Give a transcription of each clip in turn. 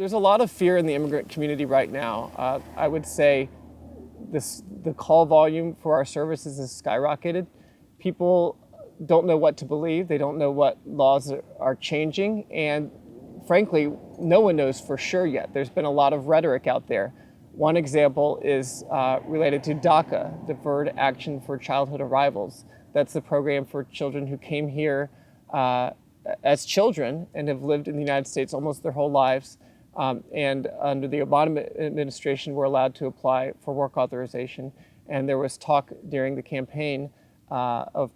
There's a lot of fear in the immigrant community right now. I would say the call volume for our services has skyrocketed. People don't know what to believe. They don't know what laws are changing. And frankly, no one knows for sure yet. There's been a lot of rhetoric out there. One example is related to DACA, Deferred Action for Childhood Arrivals. That's the program for children who came here as children and have lived in the United States almost their whole lives. And under the Obama administration, were allowed to apply for work authorization. And there was talk during the campaign of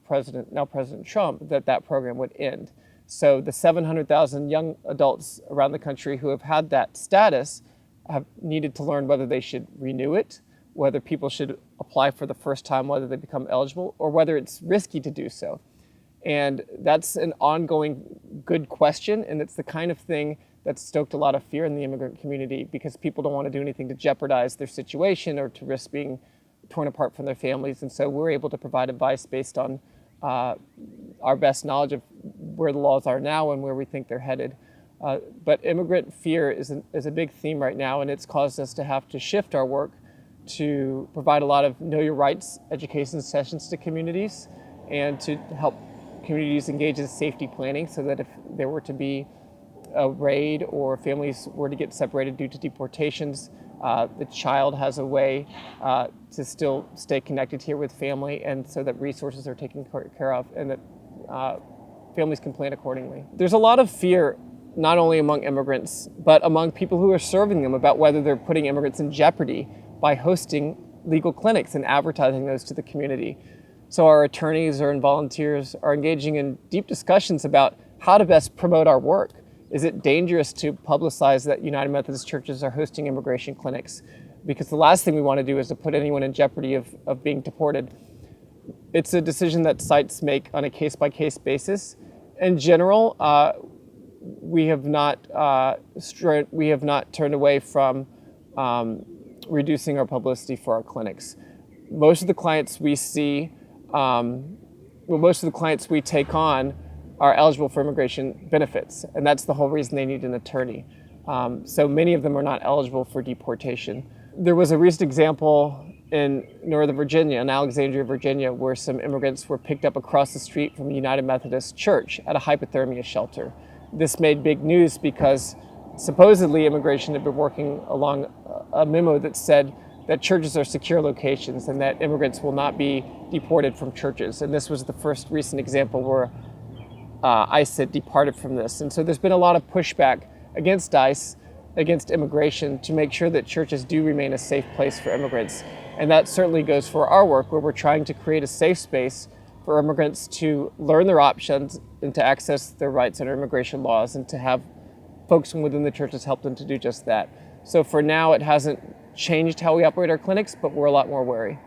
now President Trump that program would end. So the 700,000 young adults around the country who have had that status have needed to learn whether they should renew it, whether people should apply for the first time, whether they become eligible, or whether it's risky to do so. And that's an ongoing good question, and it's the kind of thing that's stoked a lot of fear in the immigrant community because people don't want to do anything to jeopardize their situation or to risk being torn apart from their families. And so we're able to provide advice based on our best knowledge of where the laws are now and where we think they're headed. But immigrant fear is a big theme right now, and it's caused us to have to shift our work to provide a lot of know your rights education sessions to communities and to help communities engage in safety planning so that if there were to be a raid or families were to get separated due to deportations, the child has a way to still stay connected here with family, and so that resources are taken care of and that families can plan accordingly. There's a lot of fear not only among immigrants, but among people who are serving them about whether they're putting immigrants in jeopardy by hosting legal clinics and advertising those to the community. So our attorneys and volunteers are engaging in deep discussions about how to best promote our work. Is it dangerous to publicize that United Methodist Churches are hosting immigration clinics? Because the last thing we want to do is to put anyone in jeopardy of being deported. It's a decision that sites make on a case-by-case basis. In general, we have not turned away from reducing our publicity for our clinics. Most of the clients we see, most of the clients we take on are eligible for immigration benefits, and that's the whole reason they need an attorney. So many of them are not eligible for deportation. There was a recent example in Northern Virginia, in Alexandria, Virginia, where some immigrants were picked up across the street from the United Methodist Church at a hypothermia shelter. This made big news because supposedly immigration had been working along a memo that said that churches are secure locations and that immigrants will not be deported from churches. And this was the first recent example where ICE had departed from this. And so there's been a lot of pushback against ICE, against immigration, to make sure that churches do remain a safe place for immigrants. And that certainly goes for our work, where we're trying to create a safe space for immigrants to learn their options and to access their rights under immigration laws, and to have folks from within the churches help them to do just that. So for now, it hasn't changed how we operate our clinics, but we're a lot more wary.